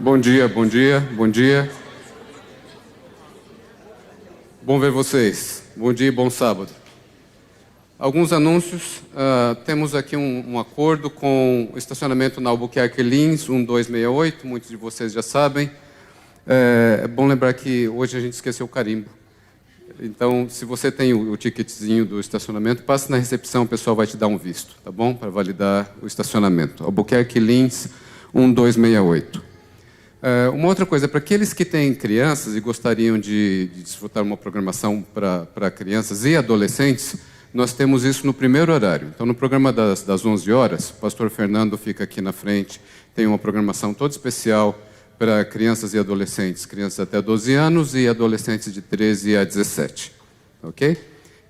Bom dia, bom dia, bom dia. Bom ver vocês. Bom dia e bom sábado. Alguns anúncios. Temos aqui um acordo com o estacionamento na Albuquerque Lins 1268. Muitos de vocês já sabem. É bom lembrar que hoje a gente esqueceu o carimbo. Então, se você tem o ticketzinho do estacionamento, passe na recepção, o pessoal vai te dar um visto, tá bom? Para validar o estacionamento. Albuquerque Lins 1268. Uma outra coisa, para aqueles que têm crianças e gostariam de desfrutar uma programação para crianças e adolescentes, nós temos isso no primeiro horário. Então, no programa das 11 horas, o pastor Fernando fica aqui na frente, tem uma programação toda especial para crianças e adolescentes, crianças até 12 anos e adolescentes de 13 a 17. Ok?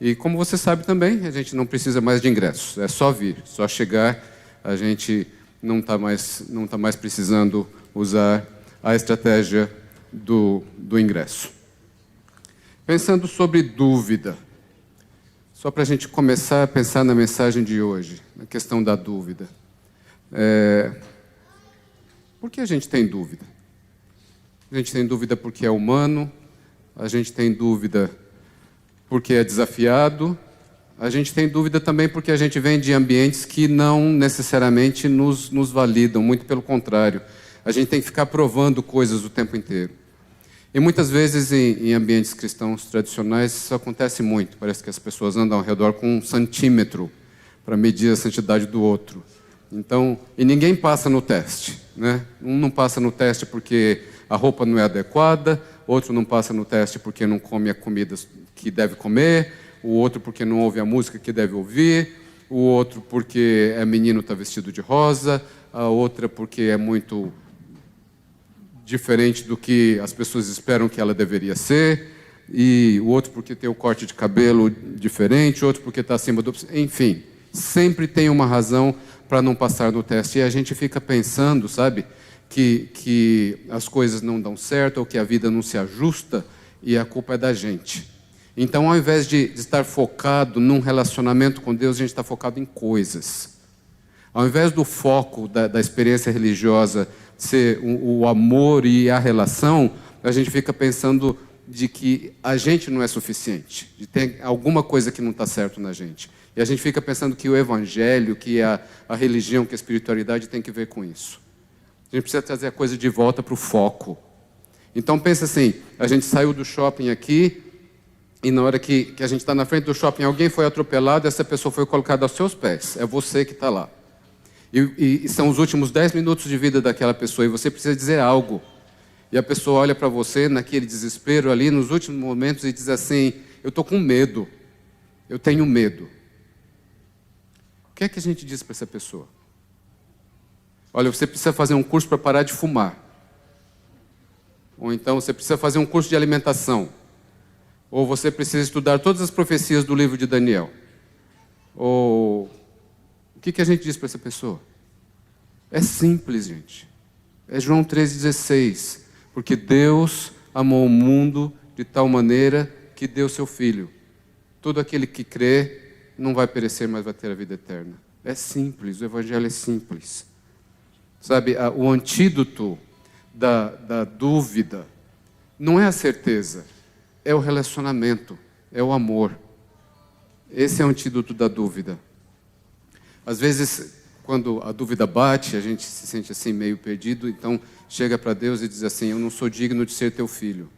E como você sabe também, a gente não precisa mais de ingressos, é só vir, só chegar, a gente não está mais precisando usar a estratégia do ingresso. Pensando sobre dúvida, só para a gente começar a pensar na mensagem de hoje, na questão da dúvida. Por que a gente tem dúvida? A gente tem dúvida porque é humano, a gente tem dúvida porque é desafiado, a gente tem dúvida também porque a gente vem de ambientes que não necessariamente nos validam, muito pelo contrário. A gente tem que ficar provando coisas o tempo inteiro. E muitas vezes em ambientes cristãos tradicionais isso acontece muito. Parece que as pessoas andam ao redor com um centímetro para medir a santidade do outro. Então, e ninguém passa no teste, né? Um não passa no teste porque a roupa não é adequada, outro não passa no teste porque não come a comida que deve comer, o outro porque não ouve a música que deve ouvir, o outro porque é menino está vestido de rosa, a outra porque é muito diferente do que as pessoas esperam que ela deveria ser, e o outro porque tem o corte de cabelo diferente, o outro porque está acima do... Enfim, sempre tem uma razão para não passar no teste. E a gente fica pensando, sabe, que as coisas não dão certo, ou que a vida não se ajusta, e a culpa é da gente. Então, ao invés de estar focado num relacionamento com Deus, a gente está focado em coisas. Ao invés do foco da experiência religiosa ser o amor e a relação, a gente fica pensando de que a gente não é suficiente, de ter alguma coisa que não está certo na gente. E a gente fica pensando que o evangelho, que a religião, que a espiritualidade tem que ver com isso. A gente precisa trazer a coisa de volta para o foco. Então pensa assim, a gente saiu do shopping aqui, e na hora que a gente está na frente do shopping, alguém foi atropelado, essa pessoa foi colocada aos seus pés. É você que está lá. E são os últimos 10 minutos de vida daquela pessoa, e você precisa dizer algo. E a pessoa olha para você naquele desespero ali, nos últimos momentos, e diz assim, eu estou com medo, eu tenho medo. O que é que a gente diz para essa pessoa? Olha, você precisa fazer um curso para parar de fumar. Ou então, você precisa fazer um curso de alimentação. Ou você precisa estudar todas as profecias do livro de Daniel. Ou... O que a gente diz para essa pessoa? É simples, gente. É João 13,16. Porque Deus amou o mundo de tal maneira que deu seu Filho. Todo aquele que crê não vai perecer, mas vai ter a vida eterna. É simples, o Evangelho é simples. Sabe, o antídoto da dúvida não é a certeza, é o relacionamento, é o amor. Esse é o antídoto da dúvida. Às vezes, quando a dúvida bate, a gente se sente assim meio perdido, então chega para Deus e diz assim, eu não sou digno de ser teu filho.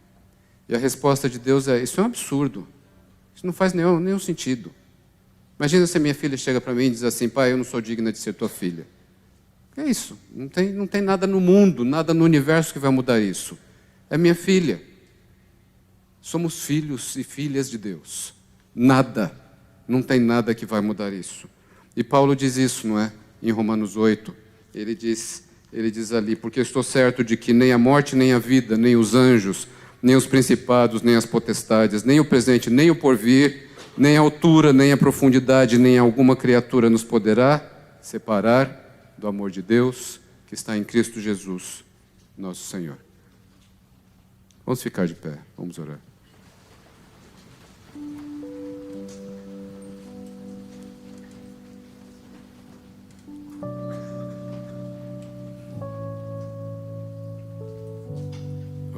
E a resposta de Deus é, isso é um absurdo, isso não faz nenhum sentido. Imagina se a minha filha chega para mim e diz assim, pai, eu não sou digna de ser tua filha. É isso, não tem nada no mundo, nada no universo que vai mudar isso. É minha filha. Somos filhos e filhas de Deus. Nada, não tem nada que vai mudar isso. E Paulo diz isso, não é? Em Romanos 8, ele diz ali, porque eu estou certo de que nem a morte, nem a vida, nem os anjos, nem os principados, nem as potestades, nem o presente, nem o porvir, nem a altura, nem a profundidade, nem alguma criatura nos poderá separar do amor de Deus que está em Cristo Jesus, nosso Senhor. Vamos ficar de pé, vamos orar.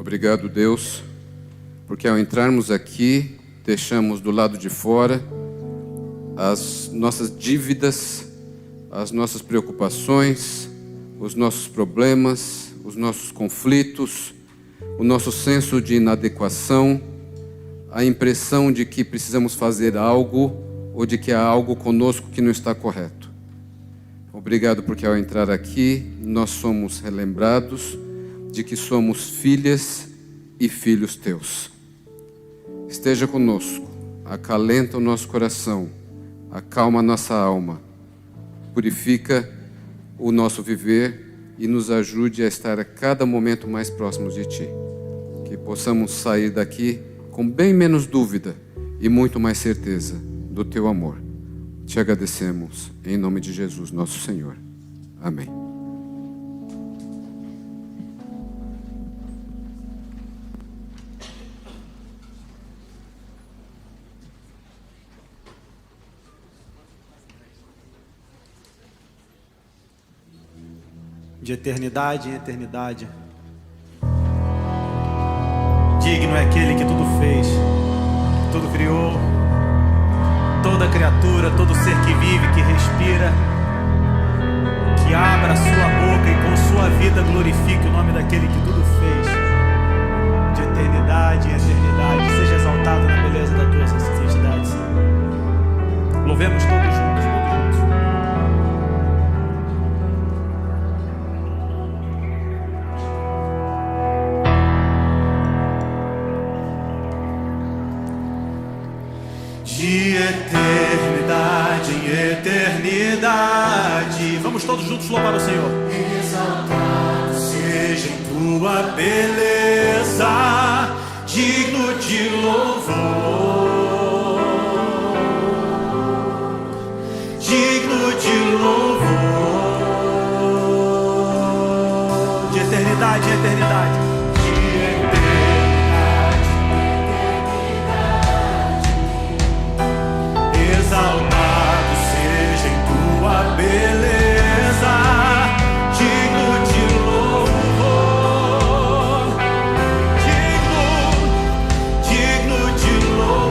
Obrigado, Deus, porque ao entrarmos aqui, deixamos do lado de fora as nossas dívidas, as nossas preocupações, os nossos problemas, os nossos conflitos, o nosso senso de inadequação, a impressão de que precisamos fazer algo ou de que há algo conosco que não está correto. Obrigado porque ao entrar aqui, nós somos relembrados de que somos filhas e filhos teus. Esteja conosco, acalenta o nosso coração, acalma a nossa alma, purifica o nosso viver e nos ajude a estar a cada momento mais próximos de Ti. Que possamos sair daqui com bem menos dúvida e muito mais certeza do Teu amor. Te agradecemos em nome de Jesus, nosso Senhor. Amém. De eternidade em eternidade, digno é aquele que tudo fez, que tudo criou, toda criatura, todo ser que vive, que respira, que abra a sua boca e com sua vida glorifique o nome daquele que tudo fez. De eternidade em eternidade, seja exaltado na beleza da tua santidade, Senhor. Louvemos todos juntos. De eternidade em eternidade, vamos todos juntos louvar o Senhor. Exaltado seja em tua beleza, digno de louvor, digno de louvor. De eternidade em eternidade. Exaltado seja em tua beleza, digno de louvor, digno de louvor.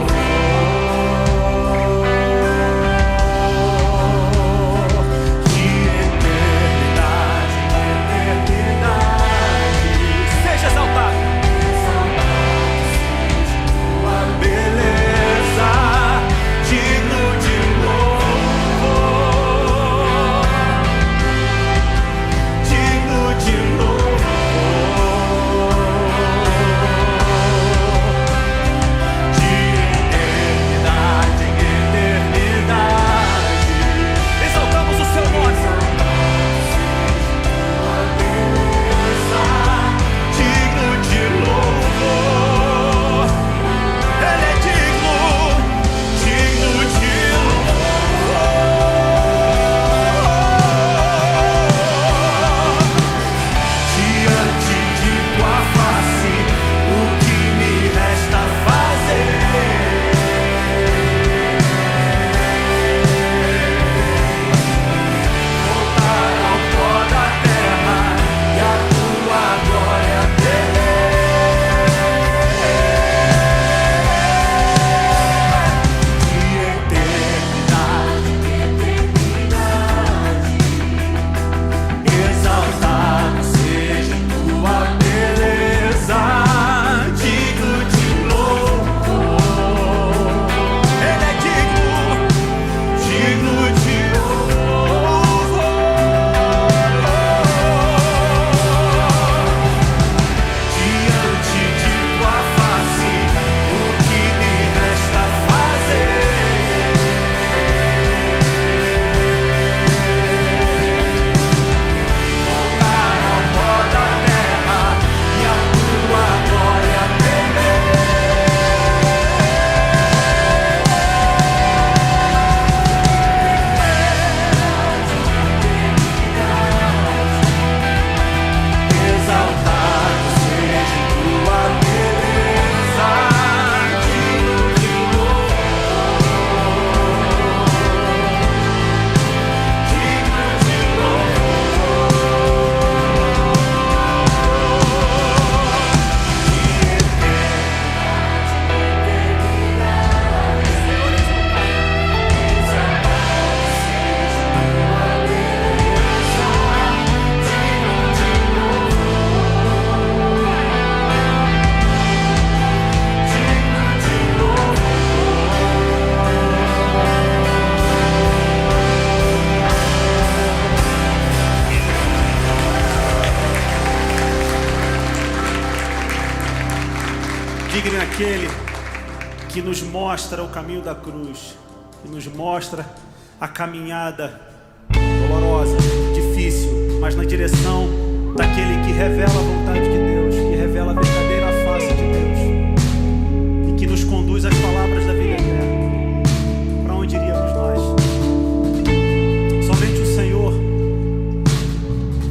aquele que nos mostra o caminho da cruz, que nos mostra a caminhada dolorosa, difícil, mas na direção daquele que revela a vontade de Deus, que revela a verdadeira face de Deus e que nos conduz às palavras da vida eterna. Para onde iríamos nós? Somente o Senhor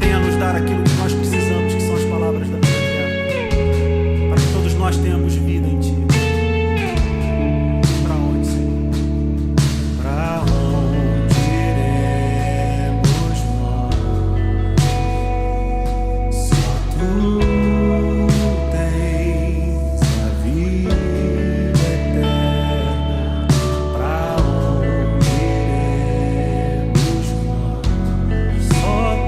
tem a nos dar aquilo que nós precisamos, que são as palavras da vida eterna, para que todos nós tenhamos vida em Ti. Para onde, Senhor? Para onde iremos nós? Só Tu tens a vida eterna. Para onde iremos nós? Só Tu.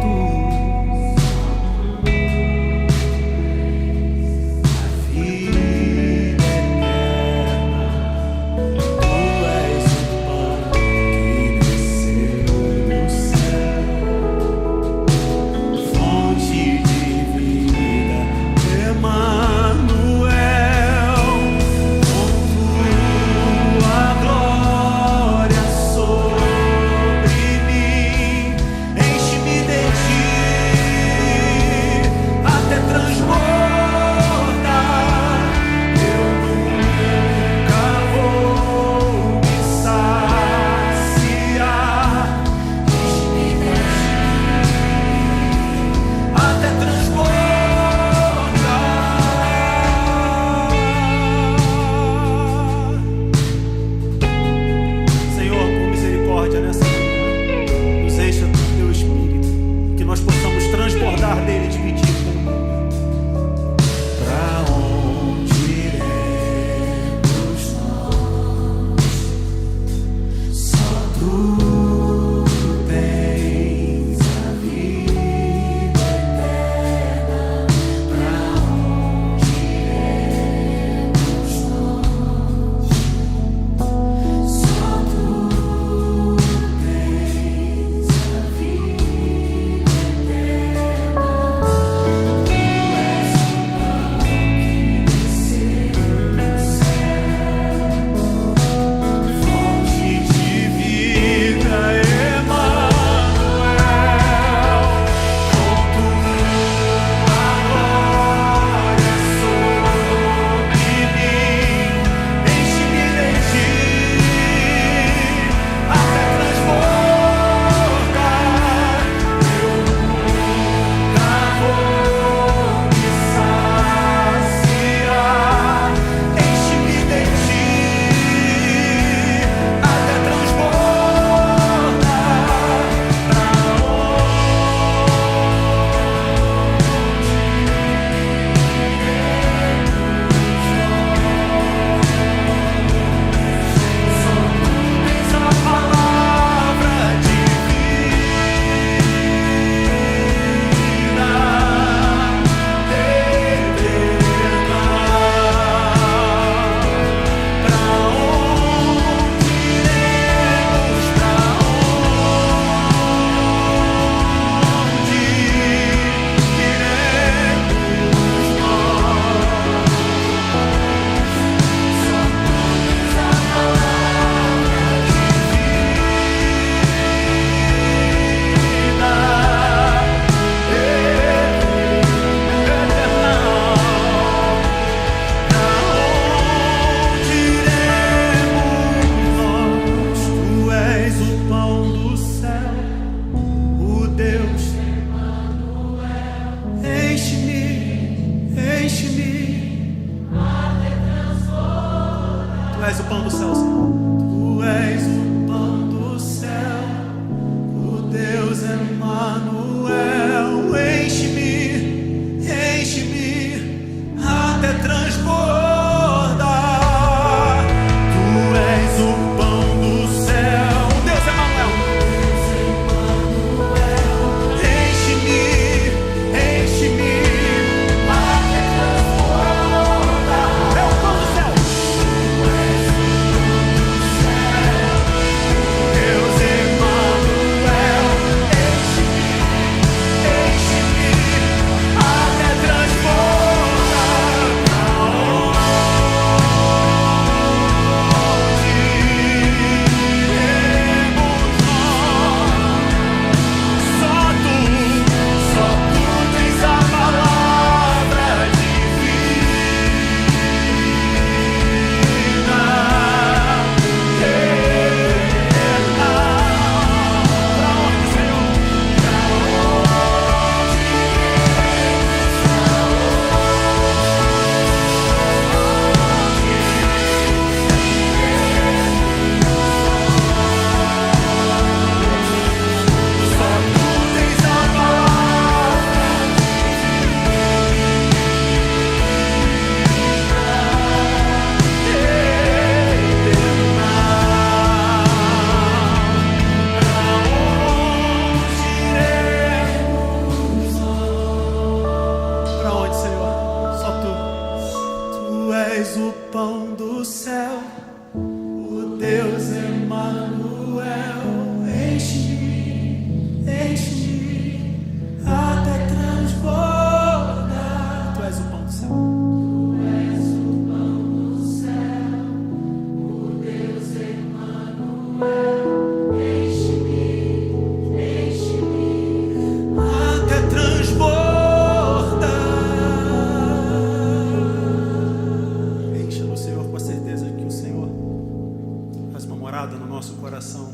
nosso coração.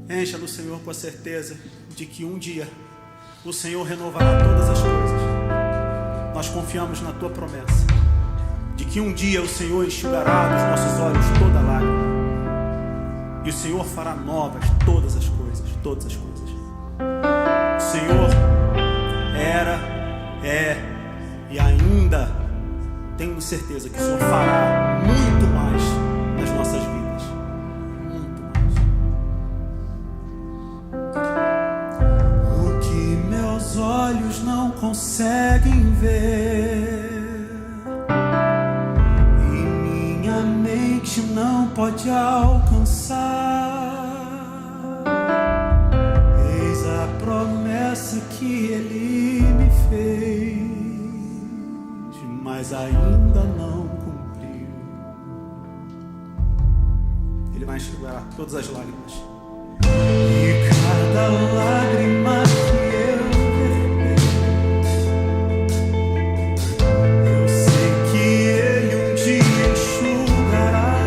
Encha no Senhor com a certeza de que um dia o Senhor renovará todas as coisas. Nós confiamos na Tua promessa de que um dia o Senhor enxugará dos nossos olhos toda lágrima. E o Senhor fará novas todas as coisas, todas as coisas. O Senhor era, é e ainda tenho certeza que o Senhor fará muito mais nas nossas vidas. Muito mais. O que meus olhos não conseguem ver e minha mente não pode alcançar, eis a promessa que Ele me fez, mas ainda não cumpriu. Ele vai enxugar todas as lágrimas. E cada lágrima que eu derramei, eu sei que Ele um dia enxugará.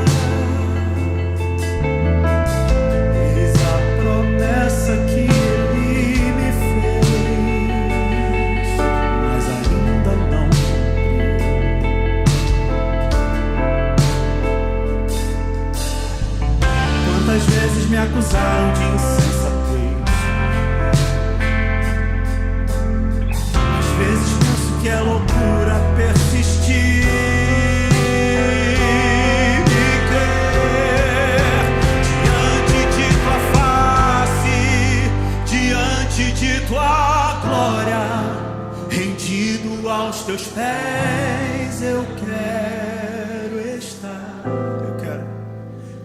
Eis a promessa que Ele me fez, mas ainda não. Quantas vezes me acusaram de insensatez, às vezes penso que é loucura persistir e crer diante de Tua face, diante de Tua glória, rendido aos Teus pés. Eu quero estar,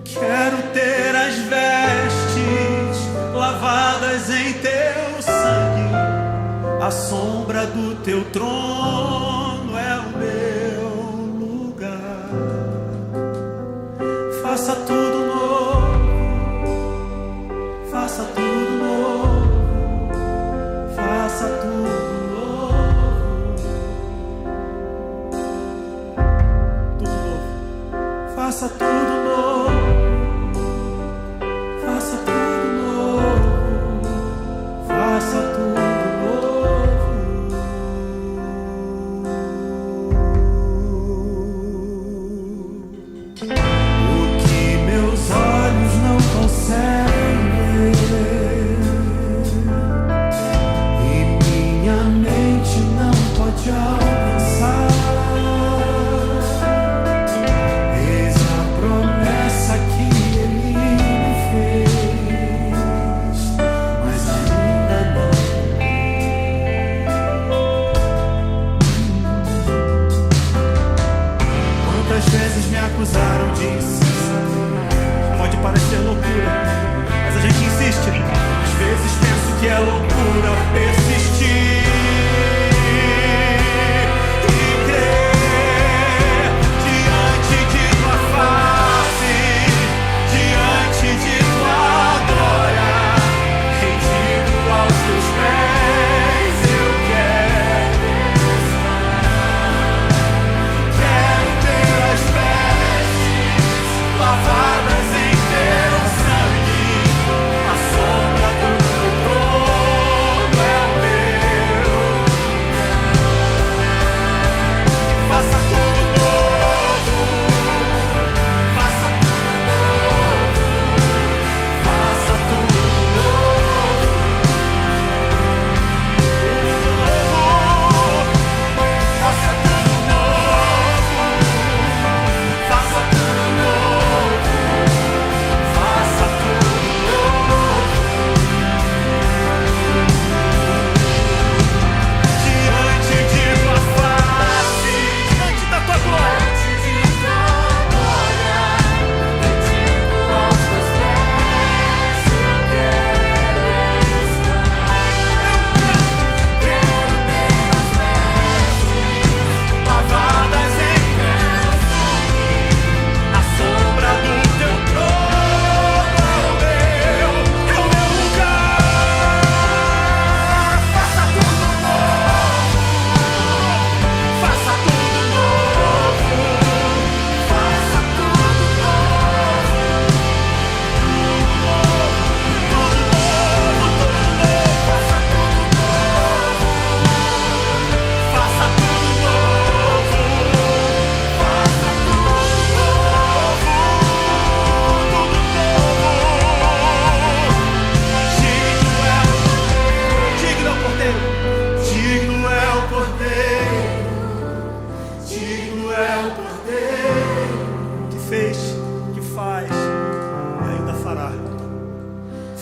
quero ter as vestes lavadas em Teu sangue, a sombra do Teu trono é o meu lugar. Faça tudo novo, faça tudo novo, faça tudo novo, tudo novo, faça tudo novo.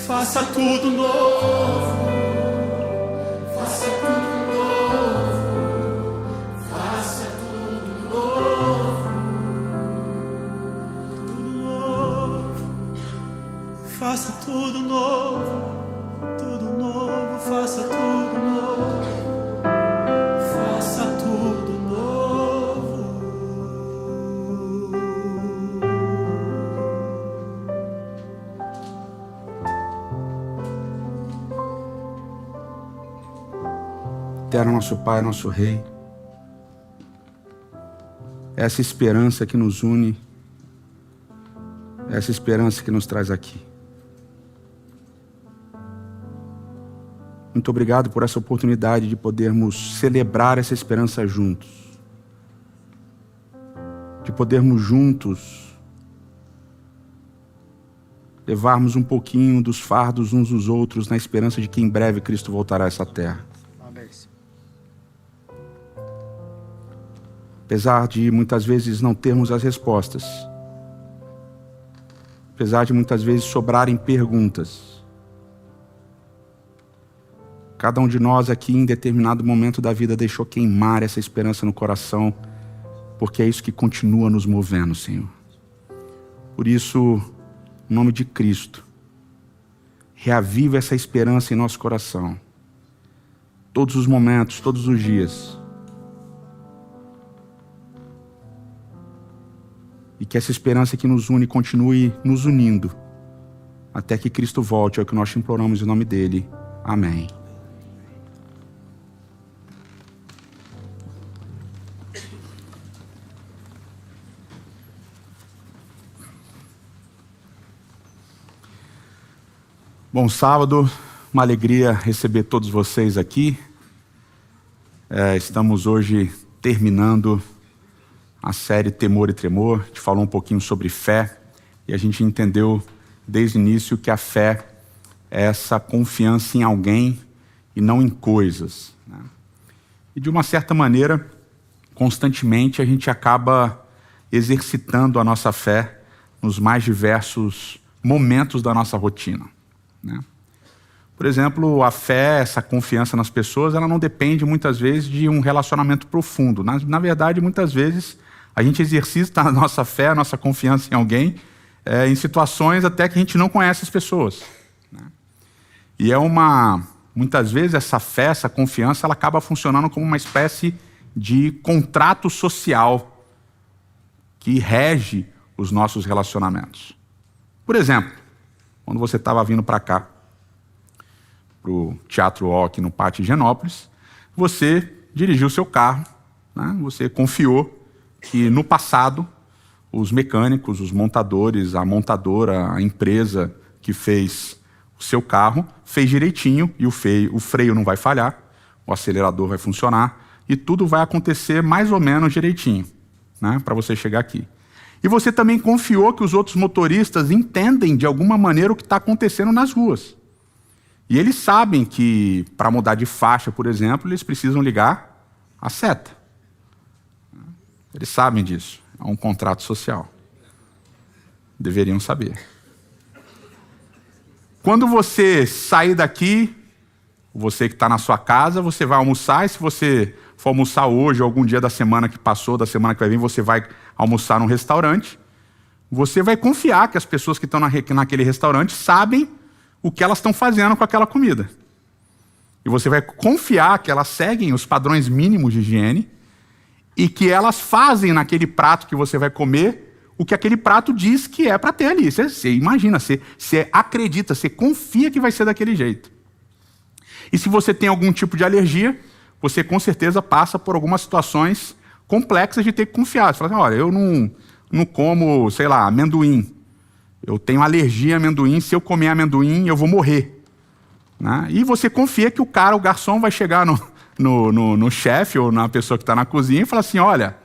Faça tudo novo. Faça tudo novo. Faça tudo novo. Tudo novo. Faça tudo novo. Tudo novo. Faça tudo novo. Faça tudo novo. Eterno nosso Pai, nosso Rei, essa esperança que nos une, essa esperança que nos traz aqui. Muito obrigado por essa oportunidade de podermos celebrar essa esperança juntos, de podermos juntos levarmos um pouquinho dos fardos uns dos outros na esperança de que em breve Cristo voltará a essa terra. Apesar de muitas vezes não termos as respostas, apesar de muitas vezes sobrarem perguntas, cada um de nós aqui em determinado momento da vida deixou queimar essa esperança no coração, porque é isso que continua nos movendo, Senhor. Por isso, em nome de Cristo, reaviva essa esperança em nosso coração, todos os momentos, todos os dias. E que essa esperança que nos une continue nos unindo até que Cristo volte, é o que nós te imploramos em nome dele. Amém. Bom sábado, uma alegria receber todos vocês aqui. Estamos hoje terminando a série Temor e Tremor. A gente falou um pouquinho sobre fé e a gente entendeu desde o início que a fé é essa confiança em alguém e não em coisas, né? E de uma certa maneira, constantemente a gente acaba exercitando a nossa fé nos mais diversos momentos da nossa rotina, né? Por exemplo, a fé, essa confiança nas pessoas, ela não depende muitas vezes de um relacionamento profundo. Na verdade, muitas vezes a gente exercita a nossa fé, a nossa confiança em alguém, em situações até que a gente não conhece as pessoas, né? E muitas vezes essa fé, essa confiança, ela acaba funcionando como uma espécie de contrato social que rege os nossos relacionamentos. Por exemplo, quando você estava vindo para cá, para o Teatro O aqui no Pátio Higienópolis, você dirigiu o seu carro, né? Você confiou que no passado os mecânicos, os montadores, a montadora, a empresa que fez o seu carro, fez direitinho e o freio não vai falhar, o acelerador vai funcionar e tudo vai acontecer mais ou menos direitinho, né, para você chegar aqui. E você também confiou que os outros motoristas entendem de alguma maneira o que está acontecendo nas ruas. E eles sabem que para mudar de faixa, por exemplo, eles precisam ligar a seta. Eles sabem disso. É um contrato social. Deveriam saber. Quando você sair daqui, você que está na sua casa, você vai almoçar, e se você for almoçar hoje, ou algum dia da semana que passou, da semana que vai vir, você vai almoçar num restaurante, você vai confiar que as pessoas que estão naquele restaurante sabem o que elas estão fazendo com aquela comida. E você vai confiar que elas seguem os padrões mínimos de higiene e que elas fazem naquele prato que você vai comer o que aquele prato diz que é para ter ali. Você imagina, você acredita, você confia que vai ser daquele jeito. E se você tem algum tipo de alergia, você com certeza passa por algumas situações complexas de ter que confiar. Você fala assim, olha, eu não como, sei lá, amendoim. Eu tenho alergia a amendoim, se eu comer amendoim eu vou morrer, né? E você confia que o garçom vai chegar no chefe ou na pessoa que está na cozinha e falar assim, olha,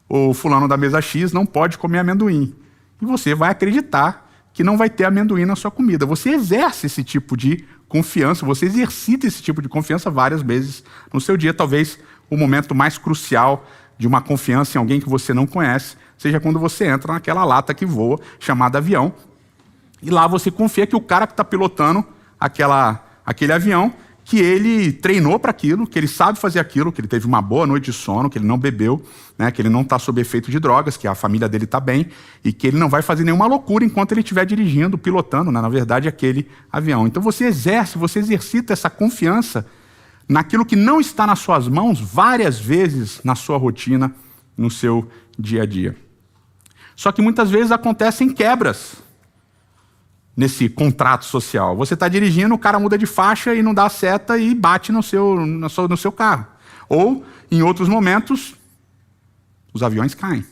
o fulano da mesa X não pode comer amendoim. E você vai acreditar que não vai ter amendoim na sua comida. Você exerce esse tipo de confiança, você exercita esse tipo de confiança várias vezes no seu dia. Talvez o momento mais crucial de uma confiança em alguém que você não conhece seja quando você entra naquela lata que voa, chamada avião, E lá você confia que o cara que está pilotando aquele avião, que ele treinou para aquilo, que ele sabe fazer aquilo, que ele teve uma boa noite de sono, que ele não bebeu, né, que ele não está sob efeito de drogas, que a família dele está bem e que ele não vai fazer nenhuma loucura enquanto ele estiver dirigindo, pilotando, né, na verdade, aquele avião. Então você exercita essa confiança naquilo que não está nas suas mãos várias vezes na sua rotina, no seu dia a dia. Só que muitas vezes acontecem quebras nesse contrato social. Você está dirigindo, o cara muda de faixa e não dá seta e bate no seu carro. Ou, em outros momentos, os aviões caem.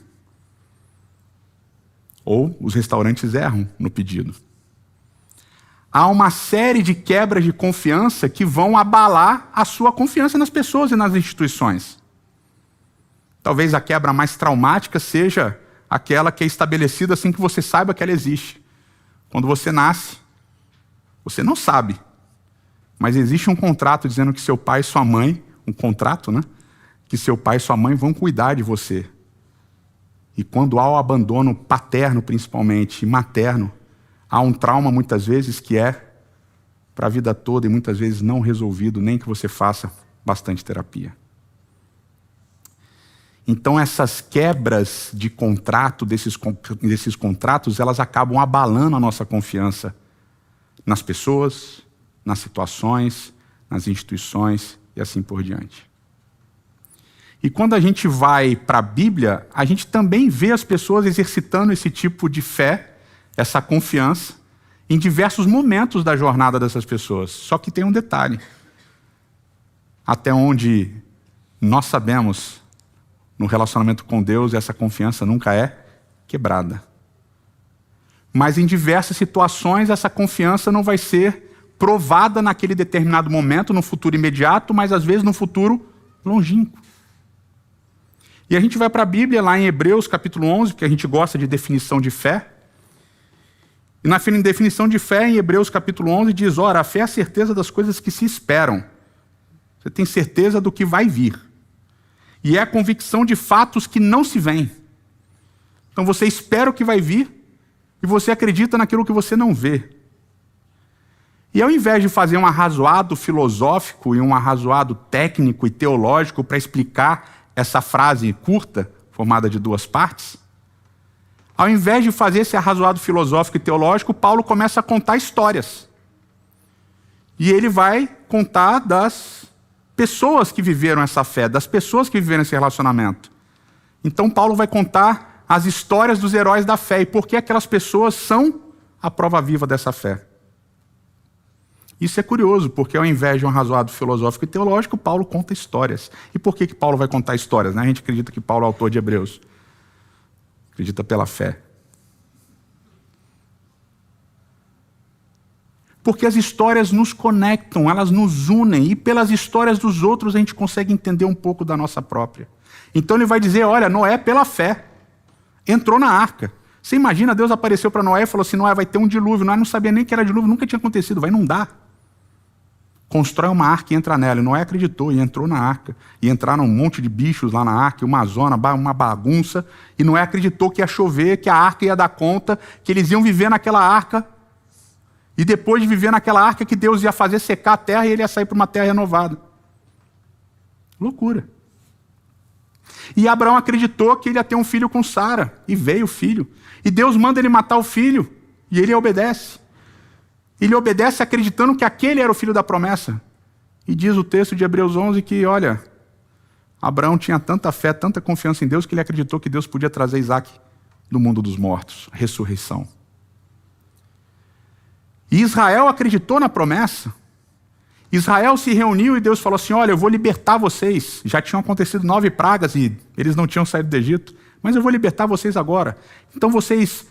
Ou os restaurantes erram no pedido. Há uma série de quebras de confiança que vão abalar a sua confiança nas pessoas e nas instituições. Talvez a quebra mais traumática seja aquela que é estabelecida assim que você saiba que ela existe. Quando você nasce, você não sabe, mas existe um contrato dizendo que seu pai e sua mãe, um contrato, né? Que seu pai e sua mãe vão cuidar de você. E quando há o abandono paterno, principalmente, e materno, há um trauma muitas vezes que é para a vida toda e muitas vezes não resolvido, nem que você faça bastante terapia. Então essas quebras de contrato, desses contratos, elas acabam abalando a nossa confiança nas pessoas, nas situações, nas instituições e assim por diante. E quando a gente vai para a Bíblia, a gente também vê as pessoas exercitando esse tipo de fé, essa confiança, em diversos momentos da jornada dessas pessoas. Só que tem um detalhe. Até onde nós sabemos, no relacionamento com Deus, essa confiança nunca é quebrada. Mas em diversas situações, essa confiança não vai ser provada naquele determinado momento, no futuro imediato, mas às vezes no futuro longínquo. E a gente vai para a Bíblia, lá em Hebreus capítulo 11, porque a gente gosta de definição de fé. E na definição de fé, em Hebreus capítulo 11, diz, ora, a fé é a certeza das coisas que se esperam. Você tem certeza do que vai vir. E é a convicção de fatos que não se veem. Então você espera o que vai vir e você acredita naquilo que você não vê. E ao invés de fazer um arrazoado filosófico e um arrazoado técnico e teológico para explicar essa frase curta, formada de duas partes, ao invés de fazer esse arrazoado filosófico e teológico, Paulo começa a contar histórias. E ele vai contar das pessoas que viveram essa fé, das pessoas que viveram esse relacionamento. Então Paulo vai contar as histórias dos heróis da fé e por que aquelas pessoas são a prova viva dessa fé. Isso é curioso, porque ao invés de um arrazoado filosófico e teológico, Paulo conta histórias. E por que Paulo vai contar histórias? A gente acredita que Paulo é autor de Hebreus. Acredita pela fé. Porque as histórias nos conectam, elas nos unem, e pelas histórias dos outros a gente consegue entender um pouco da nossa própria. Então ele vai dizer, olha, Noé pela fé entrou na arca. Você imagina, Deus apareceu para Noé e falou assim, Noé, vai ter um dilúvio. Noé não sabia nem que era dilúvio, nunca tinha acontecido, vai inundar. Constrói uma arca e entra nela. E Noé acreditou e entrou na arca. E entraram um monte de bichos lá na arca, uma zona, uma bagunça. E Noé acreditou que ia chover, que a arca ia dar conta, que eles iam viver naquela arca. E depois de viver naquela arca, que Deus ia fazer secar a terra e ele ia sair para uma terra renovada. Loucura. E Abraão acreditou que ele ia ter um filho com Sara. E veio o filho. E Deus manda ele matar o filho. E ele obedece. Ele obedece acreditando que aquele era o filho da promessa. E diz o texto de Hebreus 11 que, olha, Abraão tinha tanta fé, tanta confiança em Deus, que ele acreditou que Deus podia trazer Isaac do mundo dos mortos. Ressurreição. E Israel acreditou na promessa. Israel se reuniu e Deus falou assim, olha, eu vou libertar vocês. Já tinham acontecido 9 pragas e eles não tinham saído do Egito, mas eu vou libertar vocês agora. Então vocês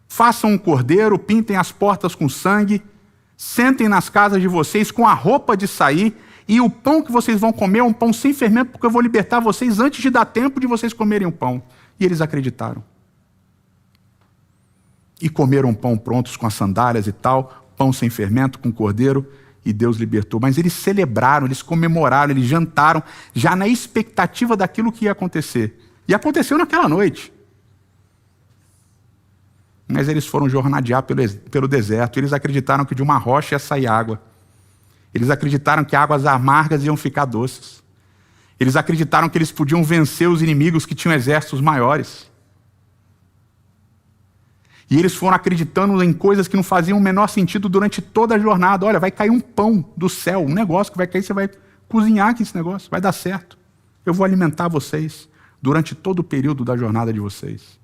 façam um cordeiro, pintem as portas com sangue, sentem nas casas de vocês com a roupa de sair, e o pão que vocês vão comer é um pão sem fermento, porque eu vou libertar vocês antes de dar tempo de vocês comerem o pão. E eles acreditaram. E comeram pão prontos com as sandálias e tal, pão sem fermento, com cordeiro, e Deus libertou. Mas eles celebraram, eles comemoraram, eles jantaram, já na expectativa daquilo que ia acontecer. E aconteceu naquela noite. Mas eles foram jornadear pelo deserto. Eles acreditaram que de uma rocha ia sair água. Eles acreditaram que águas amargas iam ficar doces. Eles acreditaram que eles podiam vencer os inimigos que tinham exércitos maiores. E eles foram acreditando em coisas que não faziam o menor sentido durante toda a jornada. Olha, vai cair um pão do céu, um negócio que vai cair, você vai cozinhar aqui esse negócio, vai dar certo. Eu vou alimentar vocês durante todo o período da jornada de vocês.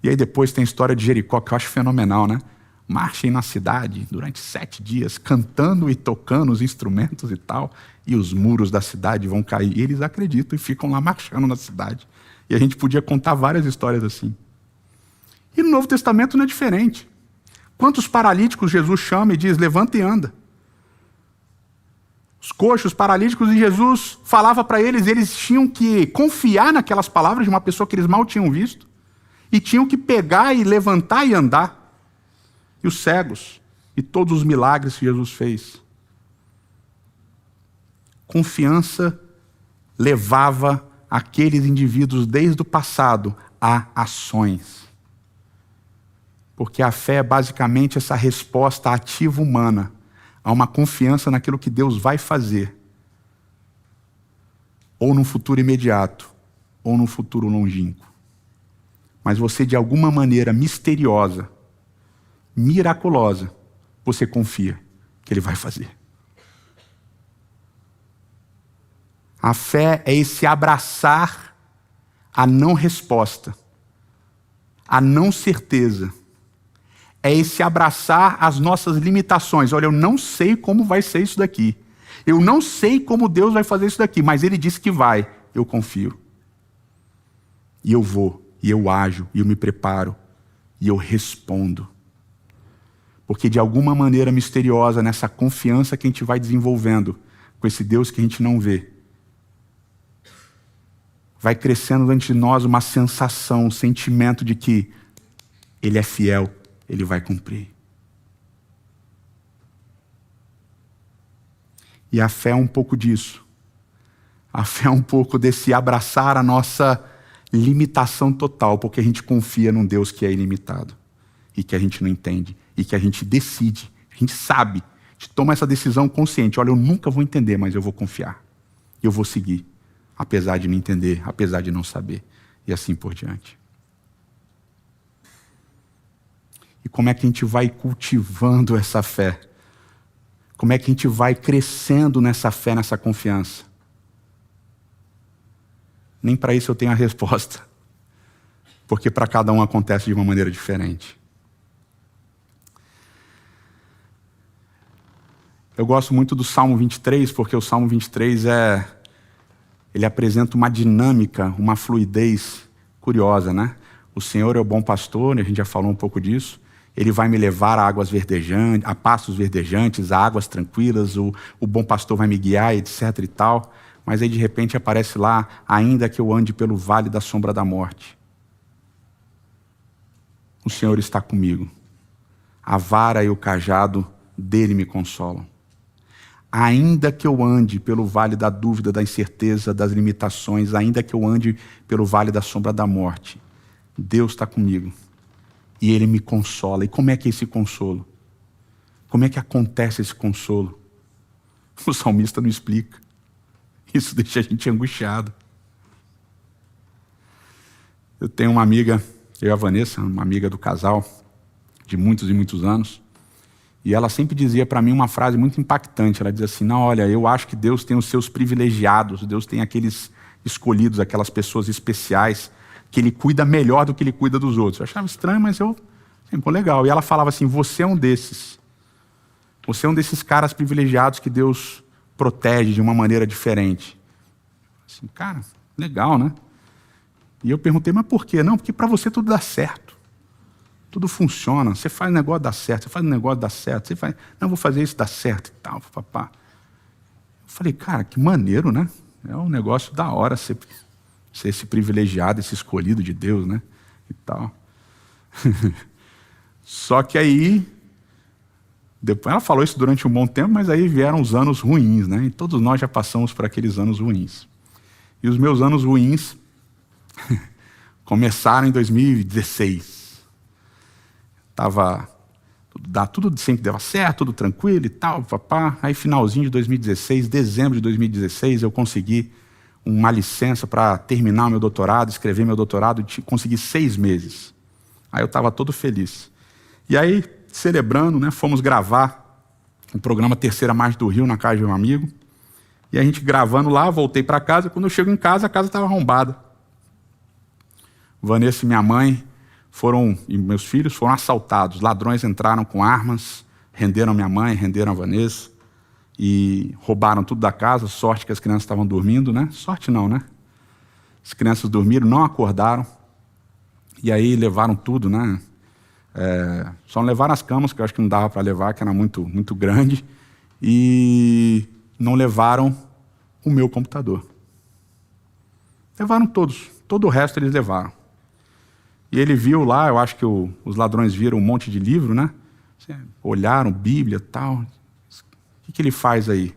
E aí depois tem a história de Jericó, que eu acho fenomenal, né? Marchem na cidade durante 7 dias, cantando e tocando os instrumentos e tal, e os muros da cidade vão cair. E eles acreditam e ficam lá marchando na cidade. E a gente podia contar várias histórias assim. E no Novo Testamento não é diferente. Quantos paralíticos Jesus chama e diz, levanta e anda? Os coxos, paralíticos, e Jesus falava para eles, eles tinham que confiar naquelas palavras de uma pessoa que eles mal tinham visto, e tinham que pegar e levantar e andar. E os cegos, e todos os milagres que Jesus fez. Confiança levava aqueles indivíduos desde o passado a ações. Porque a fé é basicamente essa resposta ativa humana a uma confiança naquilo que Deus vai fazer. Ou no futuro imediato, ou no futuro longínquo. Mas você, de alguma maneira misteriosa, miraculosa, você confia que Ele vai fazer. A fé é esse abraçar a não resposta, a não certeza. É esse abraçar as nossas limitações. Olha, eu não sei como vai ser isso daqui. Eu não sei como Deus vai fazer isso daqui, mas Ele disse que vai. Eu confio. E eu vou, e eu ajo, e eu me preparo, e eu respondo. Porque de alguma maneira misteriosa, nessa confiança que a gente vai desenvolvendo com esse Deus que a gente não vê, vai crescendo dentro de nós uma sensação, um sentimento de que Ele é fiel, Ele vai cumprir. E a fé é um pouco disso. A fé é um pouco desse abraçar a nossa limitação total, porque a gente confia num Deus que é ilimitado, e que a gente não entende, e que a gente decide, a gente sabe, a gente toma essa decisão consciente. Olha, eu nunca vou entender, mas eu vou confiar. Eu vou seguir, apesar de não entender, apesar de não saber, e assim por diante. E como é que a gente vai cultivando essa fé? Como é que a gente vai crescendo nessa fé, nessa confiança? Nem para isso eu tenho a resposta, porque para cada um acontece de uma maneira diferente. Eu gosto muito do Salmo 23, porque o Salmo 23 ele apresenta uma dinâmica, uma fluidez curiosa, né? O Senhor é o bom pastor, a gente já falou um pouco disso. Ele vai me levar a águas verdejantes, a pastos verdejantes, a águas tranquilas, o bom pastor vai me guiar, etc e tal. Mas aí de repente aparece lá, ainda que eu ande pelo vale da sombra da morte. O Senhor está comigo. A vara e o cajado dele me consolam. Ainda que eu ande pelo vale da dúvida, da incerteza, das limitações, ainda que eu ande pelo vale da sombra da morte, Deus está comigo. E Ele me consola. E como é que é esse consolo? Como é que acontece esse consolo? O salmista não explica. Isso deixa a gente angustiado. Eu tenho uma amiga, eu e a Vanessa, uma amiga do casal, de muitos e muitos anos, e ela sempre dizia para mim uma frase muito impactante. Ela dizia assim, não, olha, eu acho que Deus tem os seus privilegiados, Deus tem aqueles escolhidos, aquelas pessoas especiais, que Ele cuida melhor do que Ele cuida dos outros. Eu achava estranho, mas pô, legal. E ela falava assim, você é um desses. Você é um desses caras privilegiados que Deus protege de uma maneira diferente. Assim, cara, legal, né? E eu perguntei, mas por quê? Não, porque para você tudo dá certo. Tudo funciona. Você faz o negócio dar certo, você faz o negócio dar certo, você faz, não, vou fazer isso dar certo e tal, papá. Eu falei, cara, que maneiro, né? É um negócio da hora ser esse privilegiado, esse escolhido de Deus, né? E tal. Só que aí, depois ela falou isso durante um bom tempo, mas aí vieram os anos ruins, né? E todos nós já passamos por aqueles anos ruins. E os meus anos ruins Começaram em 2016. Tudo sempre dava certo, tudo tranquilo e tal, papá. Aí finalzinho de 2016, dezembro de 2016, eu consegui uma licença para terminar o meu doutorado, escrever meu doutorado, consegui 6 meses. Aí eu estava todo feliz. E aí, celebrando, né, fomos gravar o programa Terceira Margem do Rio, na casa de um amigo. E a gente gravando lá, voltei para casa. Quando eu chego em casa, a casa estava arrombada. Vanessa e minha mãe e meus filhos foram assaltados. Ladrões entraram com armas, renderam minha mãe, renderam a Vanessa e roubaram tudo da casa. Sorte que as crianças estavam dormindo, né? Sorte não, né? As crianças dormiram, não acordaram. E aí levaram tudo, né? Só não levaram as camas, que eu acho que não dava para levar, que era muito, muito grande. E não levaram o meu computador. Levaram todos. Todo o resto eles levaram. E ele viu lá, eu acho que os ladrões viram um monte de livro, né? Olharam, Bíblia e tal. O que ele faz aí?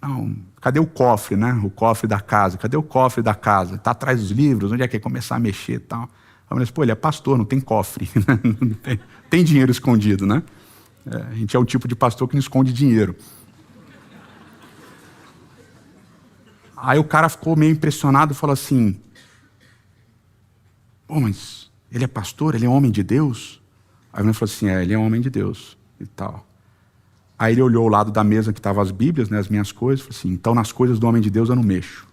Não, cadê o cofre, né? O cofre da casa. Cadê o cofre da casa? Está atrás dos livros, onde é que é começar a mexer e tal. Eu disse, pô, ele é pastor, não tem cofre. Não tem dinheiro escondido, né? A gente é o tipo de pastor que não esconde dinheiro. Aí o cara ficou meio impressionado e falou assim, pô, mas ele é pastor, ele é homem de Deus? Aí ele falou assim, ele é homem de Deus e tal. Aí ele olhou ao lado da mesa que estavam as Bíblias, né, as minhas coisas, e falou assim, então nas coisas do homem de Deus eu não mexo.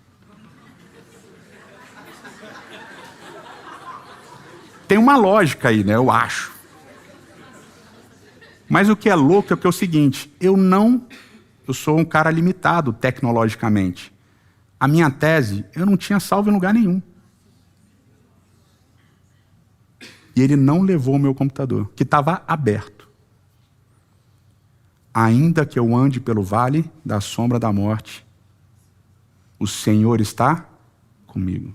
Tem uma lógica aí, né, eu acho. Mas o que é louco é que é o seguinte, eu sou um cara limitado tecnologicamente. A minha tese, eu não tinha salvo em lugar nenhum. E ele não levou o meu computador, que estava aberto. Ainda que eu ande pelo vale da sombra da morte, o Senhor está comigo.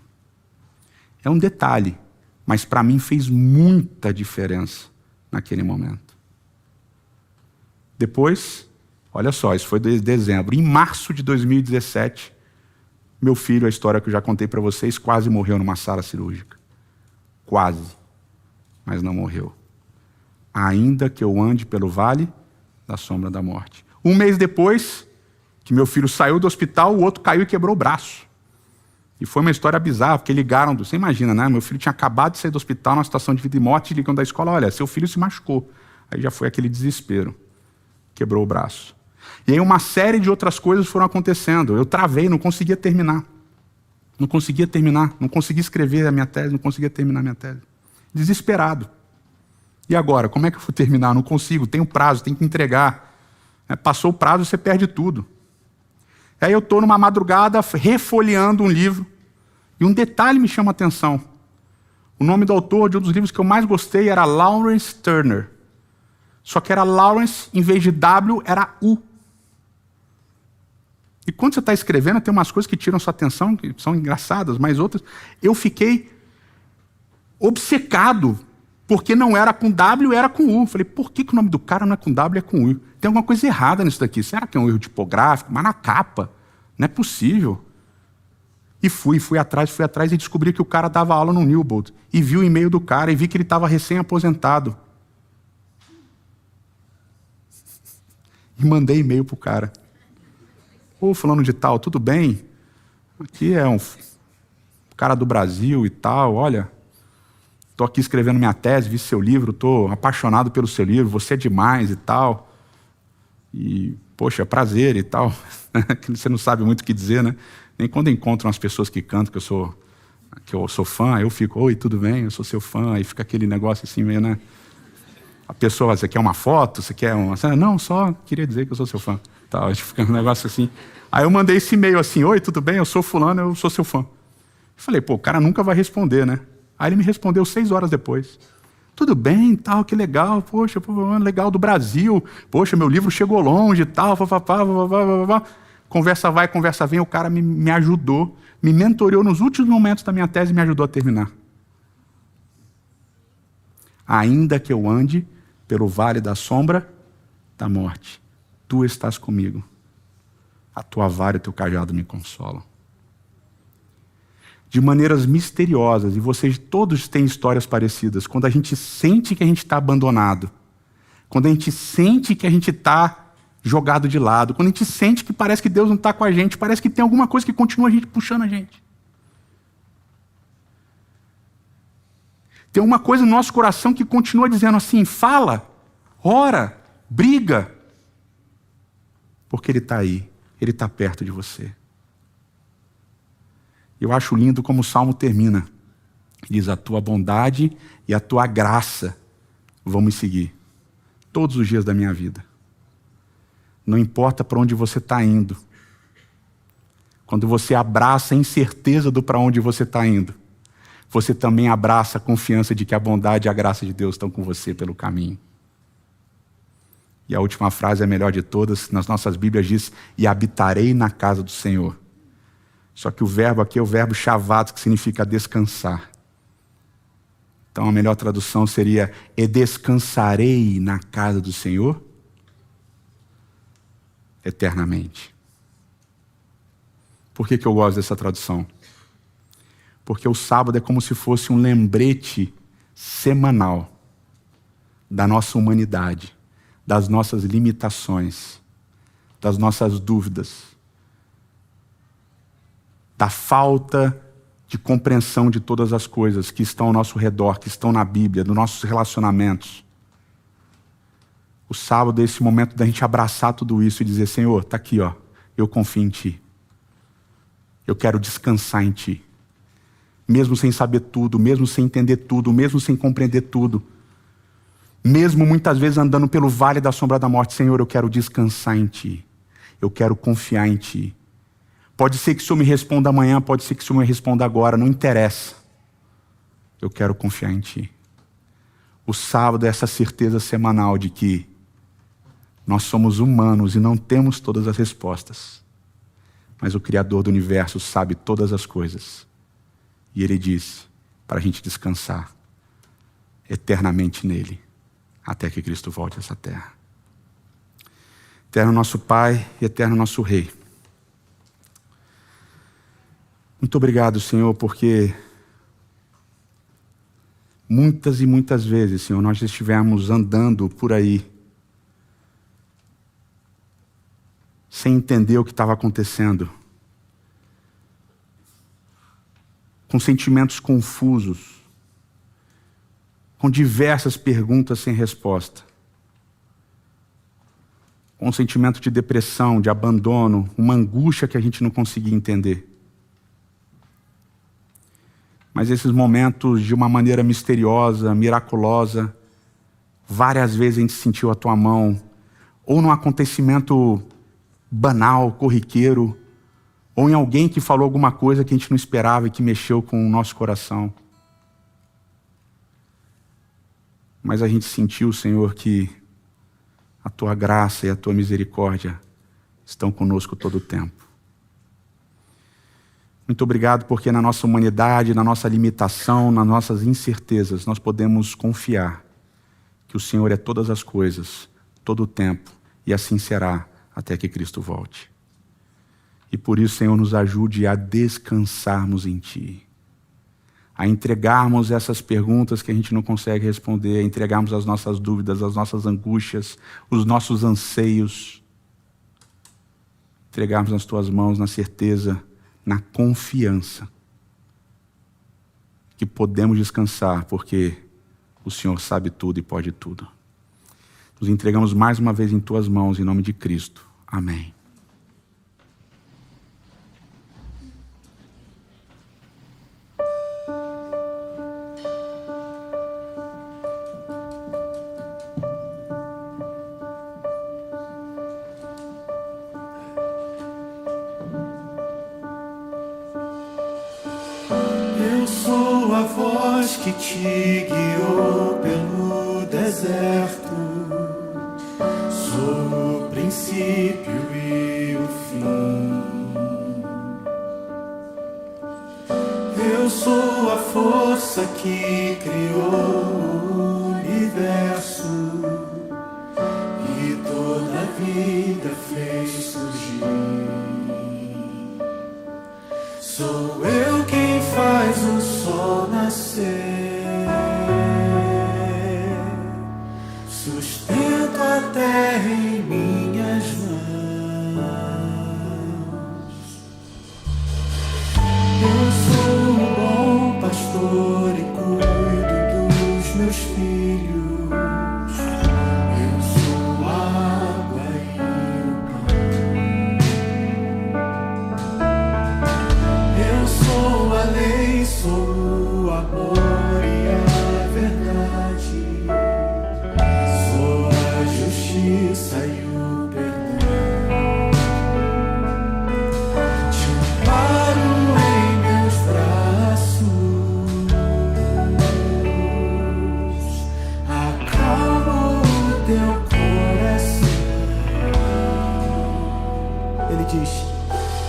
É um detalhe, mas para mim fez muita diferença naquele momento. Depois, olha só, isso foi desde dezembro. Em março de 2017, meu filho, a história que eu já contei para vocês, quase morreu numa sala cirúrgica. Quase. Mas não morreu. Ainda que eu ande pelo vale da sombra da morte. Um mês depois, que meu filho saiu do hospital, o outro caiu e quebrou o braço. E foi uma história bizarra, porque ligaram, você imagina, né? Meu filho tinha acabado de sair do hospital, numa situação de vida e morte, e ligam da escola, olha, seu filho se machucou. Aí já foi aquele desespero. Quebrou o braço. E aí uma série de outras coisas foram acontecendo. Eu travei, não conseguia terminar. Não conseguia escrever a minha tese, não conseguia terminar a minha tese. Desesperado. E agora, como é que eu vou terminar? Não consigo, tem um prazo, tem que entregar. Passou o prazo, você perde tudo. Aí eu estou numa madrugada refolheando um livro, e um detalhe me chama a atenção. O nome do autor de um dos livros que eu mais gostei era Lawrence Turner. Só que era Lawrence, em vez de W, era U. E quando você está escrevendo, tem umas coisas que tiram sua atenção, que são engraçadas, mas outras. Eu fiquei obcecado, porque não era com W, era com U. Falei, por que o nome do cara não é com W, é com U? Tem alguma coisa errada nisso daqui. Será que é um erro tipográfico? Mas na capa. Não é possível. E fui atrás e descobri que o cara dava aula no Newbold. E vi o e-mail do cara e vi que ele estava recém-aposentado. E mandei e-mail pro cara. Ô, fulano de tal, tudo bem? Aqui é um cara do Brasil e tal, olha, estou aqui escrevendo minha tese, vi seu livro, estou apaixonado pelo seu livro, você é demais e tal. E, poxa, prazer e tal. Você não sabe muito o que dizer, né? Nem quando encontram as pessoas que cantam, que eu sou fã, eu fico, oi, tudo bem? Eu sou seu fã. Aí fica aquele negócio assim meio, né? A pessoa, você quer uma foto? Você quer uma... Não, só queria dizer que eu sou seu fã. Tá, fica um negócio assim. Aí eu mandei esse e-mail assim, oi, tudo bem? Eu sou fulano, eu sou seu fã. Eu falei, pô, o cara nunca vai responder, né? Aí ele me respondeu 6 horas depois. Tudo bem, tal, que legal, poxa, legal do Brasil, poxa, meu livro chegou longe e tal, conversa vai, conversa vem, o cara me ajudou, me mentoreou nos últimos momentos da minha tese e me ajudou a terminar. Ainda que eu ande pelo vale da sombra da morte, tu estás comigo. A tua vara e o teu cajado me consolam. de maneiras misteriosas, e vocês todos têm histórias parecidas, quando a gente sente que a gente está abandonado, quando a gente sente que a gente está jogado de lado, quando a gente sente que parece que Deus não está com a gente, parece que tem alguma coisa que continua a gente puxando a gente. Tem uma coisa no nosso coração que continua dizendo assim: fala, ora, briga, porque Ele está aí, Ele está perto de você. Eu acho lindo como o Salmo termina. Diz: a tua bondade e a tua graça vão me seguir todos os dias da minha vida. Não importa para onde você está indo. Quando você abraça a incerteza do para onde você está indo, você também abraça a confiança de que a bondade e a graça de Deus estão com você pelo caminho. E a última frase é a melhor de todas. Nas nossas Bíblias diz: e habitarei na casa do Senhor. Só que o verbo aqui é o verbo shavato, que significa descansar. Então a melhor tradução seria: e descansarei na casa do Senhor eternamente. Por que eu gosto dessa tradução? Porque o sábado é como se fosse um lembrete semanal da nossa humanidade, das nossas limitações, das nossas dúvidas, da falta de compreensão de todas as coisas que estão ao nosso redor, que estão na Bíblia, dos nossos relacionamentos. O sábado é esse momento da gente abraçar tudo isso e dizer: Senhor, está aqui, ó, eu confio em Ti. Eu quero descansar em Ti. Mesmo sem saber tudo, mesmo sem entender tudo, mesmo sem compreender tudo, mesmo muitas vezes andando pelo vale da sombra da morte, Senhor, eu quero descansar em Ti. Eu quero confiar em Ti. Pode ser que o Senhor me responda amanhã, pode ser que o Senhor me responda agora, não interessa. Eu quero confiar em Ti. O sábado é essa certeza semanal de que nós somos humanos e não temos todas as respostas. Mas o Criador do universo sabe todas as coisas. E Ele diz para a gente descansar eternamente nele, até que Cristo volte a essa terra. Eterno nosso Pai e eterno nosso Rei. Muito obrigado, Senhor, porque muitas e muitas vezes, Senhor, nós estivemos andando por aí sem entender o que estava acontecendo, com sentimentos confusos, com diversas perguntas sem resposta, com um sentimento de depressão, de abandono, uma angústia que a gente não conseguia entender. Mas esses momentos, de uma maneira misteriosa, miraculosa, várias vezes a gente sentiu a Tua mão, ou num acontecimento banal, corriqueiro, ou em alguém que falou alguma coisa que a gente não esperava e que mexeu com o nosso coração. Mas a gente sentiu, Senhor, que a Tua graça e a Tua misericórdia estão conosco todo o tempo. Muito obrigado porque na nossa humanidade, na nossa limitação, nas nossas incertezas, nós podemos confiar que o Senhor é todas as coisas, todo o tempo, e assim será até que Cristo volte. E por isso, Senhor, nos ajude a descansarmos em Ti, a entregarmos essas perguntas que a gente não consegue responder, a entregarmos as nossas dúvidas, as nossas angústias, os nossos anseios, entregarmos nas Tuas mãos na certeza, na confiança que podemos descansar, porque o Senhor sabe tudo e pode tudo. Nos entregamos mais uma vez em Tuas mãos, em nome de Cristo. Amém. Eu sou a voz que te guiou pelo deserto. Sou o princípio e o fim. Eu sou a força que criou o universo e toda a vida fez surgir. Sou eu quem faz sustento a terra em minhas mãos. Eu sou um bom pastor e cuido dos meus filhos. Eu sou a água e o pão. Eu sou a lei, sou o amor e a verdade. Sou a justiça e o perdão. Te amparo em meus braços. Acalmo o teu coração. Ele diz: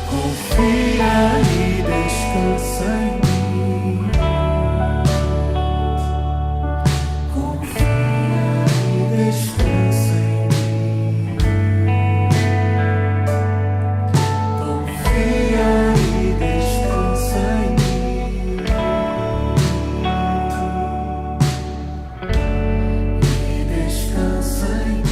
Confia e descansa em mim. Confia e descansa em mim. Confia e descansa em mim. E descansa em mim.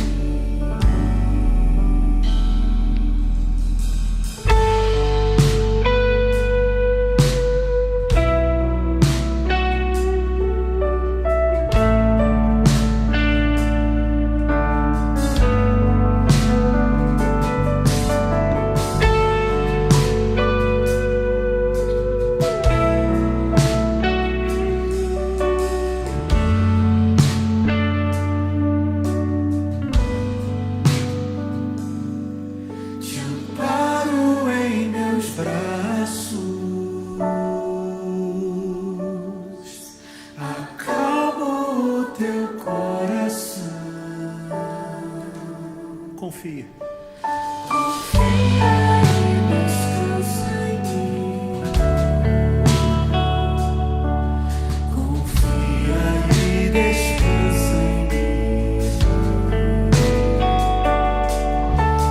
Te amparo em meus braços. Acalmo o teu coração. confia. Descansa em mim. Confia e descansa em mim.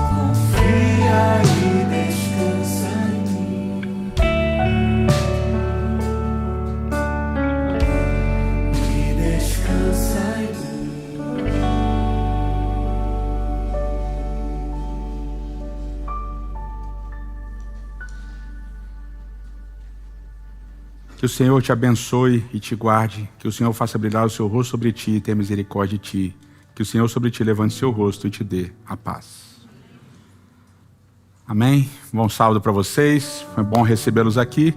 Confia e descansa em mim. E descansa em mim. Que o Senhor te abençoe e te guarde. Que o Senhor faça brilhar o seu rosto sobre ti e tenha misericórdia de ti. Que o Senhor sobre ti levante seu rosto e te dê a paz. Amém? Bom sábado para vocês. Foi bom recebê-los aqui.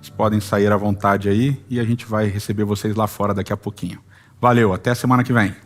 Vocês podem sair à vontade aí e a gente vai receber vocês lá fora daqui a pouquinho. Valeu, até semana que vem.